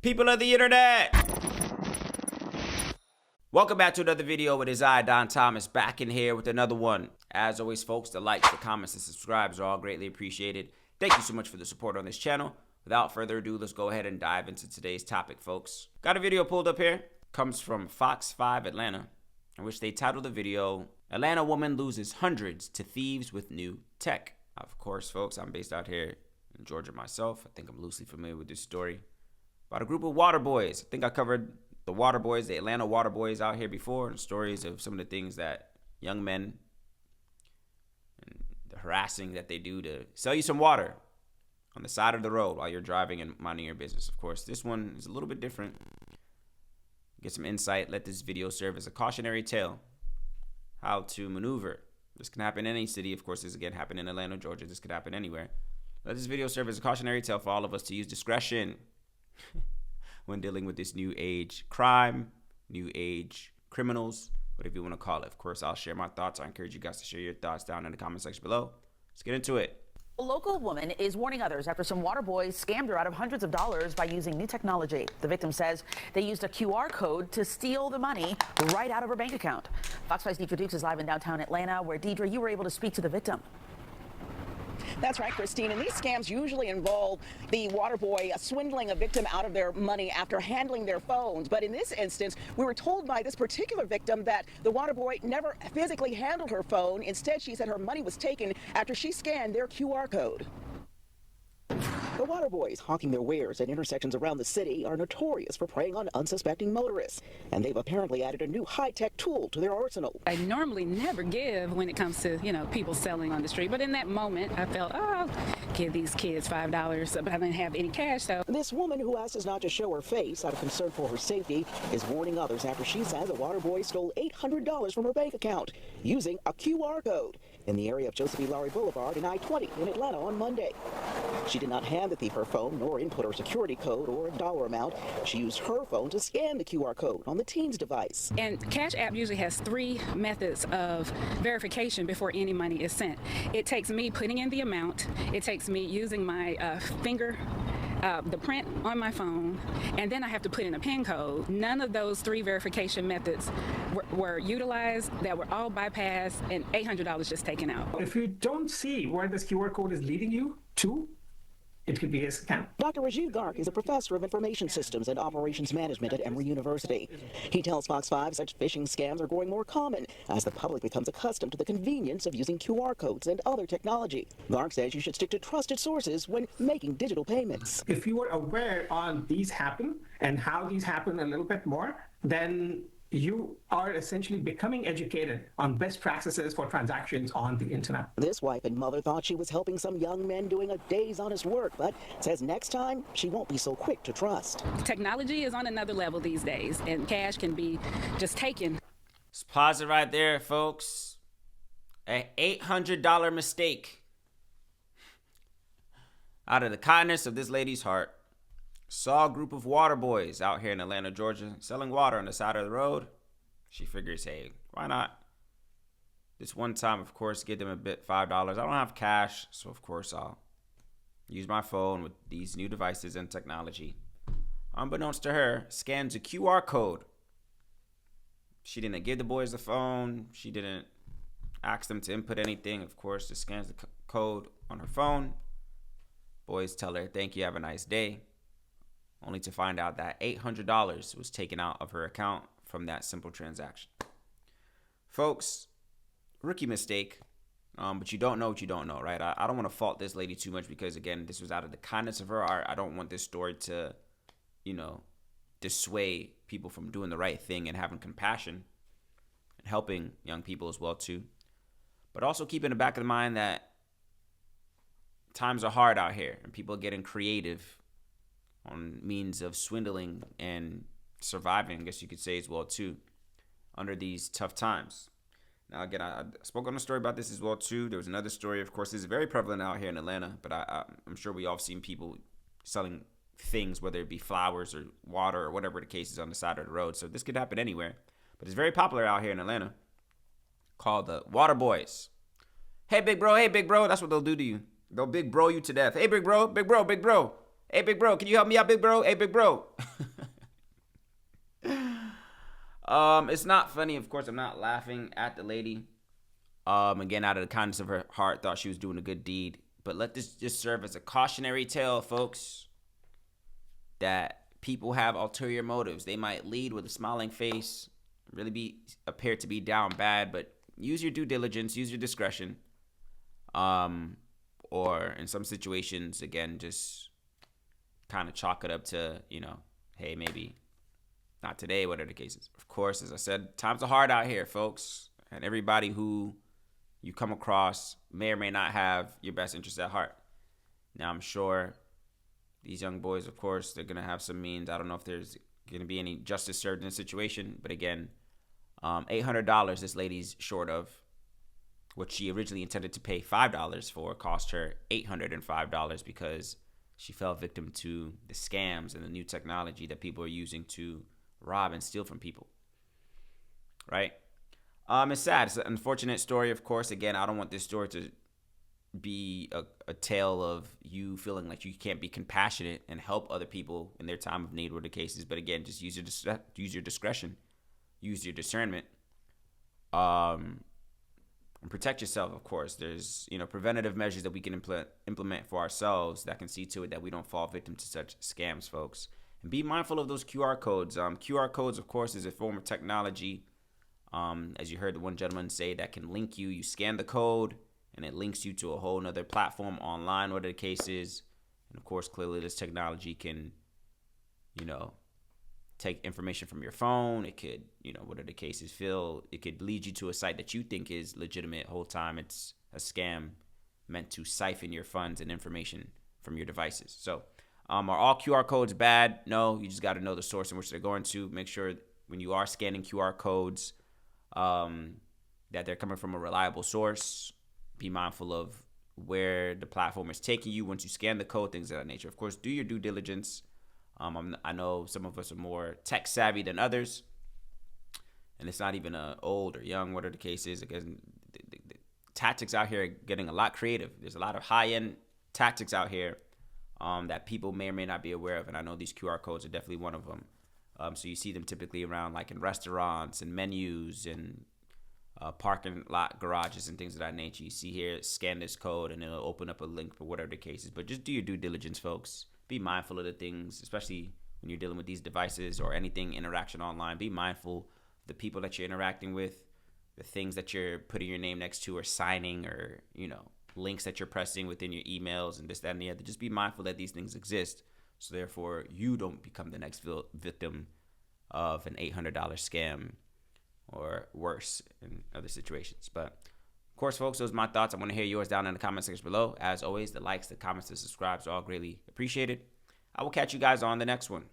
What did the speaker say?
People of the internet, welcome back to another video. It is I, Don Thomas, back in here with another one. As always, folks, the likes, the comments, and subscribes are all greatly appreciated. Thank you so much for the support on this channel. Without further ado, let's go ahead and dive into today's topic, folks. Got a video pulled up here. Comes from Fox 5 Atlanta, in which they titled the video, Atlanta Woman Loses Hundreds to Thieves with New Tech. Of course, folks, I'm based out here in Georgia myself. I think I'm loosely familiar with this story. About a group of water boys. I think I covered the water boys, the Atlanta water boys out here before, and stories of some of the things that young men and the harassing that they do to sell you some water on the side of the road while you're driving and minding your business. Of course, this one is a little bit different. Get some insight. Let this video serve as a cautionary tale. How to maneuver. This can happen in any city. Of course, this again happened in Atlanta, Georgia. This could happen anywhere. Let this video serve as a cautionary tale for all of us to use discretion when dealing with this new age crime, new age criminals, whatever you want to call it. Of course, I'll share my thoughts. I encourage you guys to share your thoughts down in the comment section below. Let's get into it. A local woman is warning others after some water boys scammed her out of hundreds of dollars by using new technology. The victim says they used a QR code to steal the money right out of her bank account. Fox 5's Deidre Dukes is live in downtown Atlanta, where, Deidre, you were able to speak to the victim. That's right, Christine. And these scams usually involve the water boy swindling a victim out of their money after handling their phones. But in this instance, we were told by this particular victim that the water boy never physically handled her phone. Instead, she said her money was taken after she scanned their QR code. The water boys hawking their wares at intersections around the city are notorious for preying on unsuspecting motorists, and they've apparently added a new high-tech tool to their arsenal. I normally never give when it comes to, people selling on the street, but in that moment I felt, I'll give these kids $5, but I didn't have any cash, so. This woman, who asks us not to show her face out of concern for her safety, is warning others after she says a water boy stole $800 from her bank account using a QR code in the area of Joseph E. Lowry Boulevard and I-20 in Atlanta on Monday. She did not hand the thief her phone nor input her security code or a dollar amount. She used her phone to scan the QR code on the teen's device. And Cash App usually has 3 methods of verification before any money is sent. It takes me putting in the amount, it takes me using my finger, the print on my phone, and then I have to put in a PIN code. None of those 3 verification methods were utilized. That were all bypassed, and $800 just taken out. If you don't see where this QR code is leading you to, it could be a scam. Dr. Rajiv Garg is a professor of information systems and operations management at Emory University. He tells Fox 5 such phishing scams are growing more common as the public becomes accustomed to the convenience of using QR codes and other technology. Garg says you should stick to trusted sources when making digital payments. If you are aware on these happen and how these happen a little bit more, then you are essentially becoming educated on best practices for transactions on the internet. This wife and mother thought she was helping some young men doing a day's honest work, but says next time she won't be so quick to trust. Technology is on another level these days, and cash can be just taken. Let's pause it right there, folks. An $800 mistake. Out of the kindness of this lady's heart, saw a group of water boys out here in Atlanta, Georgia, selling water on the side of the road. She figures, hey, why not? This one time, of course, give them a bit, $5. I don't have cash, so of course I'll use my phone with these new devices and technology. Unbeknownst to her, scans a QR code. She didn't give the boys the phone. She didn't ask them to input anything. Of course, just scans the code on her phone. Boys tell her, thank you, have a nice day. Only to find out that $800 was taken out of her account from that simple transaction. Folks, rookie mistake, but you don't know what you don't know, right? I don't want to fault this lady too much because, again, this was out of the kindness of her heart. I don't want this story to, dissuade people from doing the right thing and having compassion and helping young people as well, too. But also keep in the back of the mind that times are hard out here and people are getting creative on means of swindling and surviving, I guess you could say as well too, under these tough times. Now again, I spoke on a story about this as well too. There was another story, of course, this is very prevalent out here in Atlanta, but I'm sure we all have seen people selling things, whether it be flowers or water or whatever the case is, on the side of the road. So this could happen anywhere, but it's very popular out here in Atlanta, called the Water Boys. Hey big bro, that's what they'll do to you. They'll big bro you to death. Hey big bro, big bro, big bro. Hey, big bro, can you help me out, big bro? Hey, big bro. It's not funny. Of course, I'm not laughing at the lady. Again, out of the kindness of her heart, thought she was doing a good deed. But let this just serve as a cautionary tale, folks, that people have ulterior motives. They might lead with a smiling face, really appear to be down bad, but use your due diligence, use your discretion. Or in some situations, again, just kind of chalk it up to, hey, maybe not today, whatever the case is. Of course, as I said, times are hard out here, folks. And everybody who you come across may or may not have your best interest at heart. Now, I'm sure these young boys, of course, they're going to have some means. I don't know if there's going to be any justice served in the situation. But again, $800 this lady's short of what she originally intended to pay $5 for. Cost her $805 because she fell victim to the scams and the new technology that people are using to rob and steal from people. Right? It's sad. It's an unfortunate story, of course. Again, I don't want this story to be a tale of you feeling like you can't be compassionate and help other people in their time of need, whatever the case is. But again, just use your discretion, use your discernment, and protect yourself. Of course, there's preventative measures that we can implement for ourselves that can see to it that we don't fall victim to such scams, folks. And be mindful of those QR codes. QR codes, of course, is a form of technology. As you heard the one gentleman say, that can link you. You scan the code, and it links you to a whole nother platform online, whatever the case is. And of course, clearly this technology can, take information from your phone. It could, whatever the case is, it could lead you to a site that you think is legitimate. Whole time it's a scam meant to siphon your funds and information from your devices. So, are all QR codes bad? No, you just got to know the source in which they're going to. Make sure when you are scanning QR codes, that they're coming from a reliable source. Be mindful of where the platform is taking you once you scan the code, things of that nature. Of course, do your due diligence. I know some of us are more tech savvy than others, and it's not even old or young, whatever the case is. Again, the tactics out here are getting a lot creative. There's a lot of high-end tactics out here that people may or may not be aware of, and I know these QR codes are definitely one of them. So you see them typically around like in restaurants and menus and parking lot garages and things of that nature. You see here, scan this code and it'll open up a link for whatever the case is. But just do your due diligence, folks. Be mindful of the things, especially when you're dealing with these devices or anything interaction online. Be mindful of the people that you're interacting with, the things that you're putting your name next to or signing, or links that you're pressing within your emails and this, that, and the other. Just be mindful that these things exist, so therefore you don't become the next victim of an $800 scam or worse in other situations. But of course, folks, those are my thoughts. I want to hear yours down in the comment section below. As always, the likes, the comments, the subscribes are all greatly appreciated. I will catch you guys on the next one.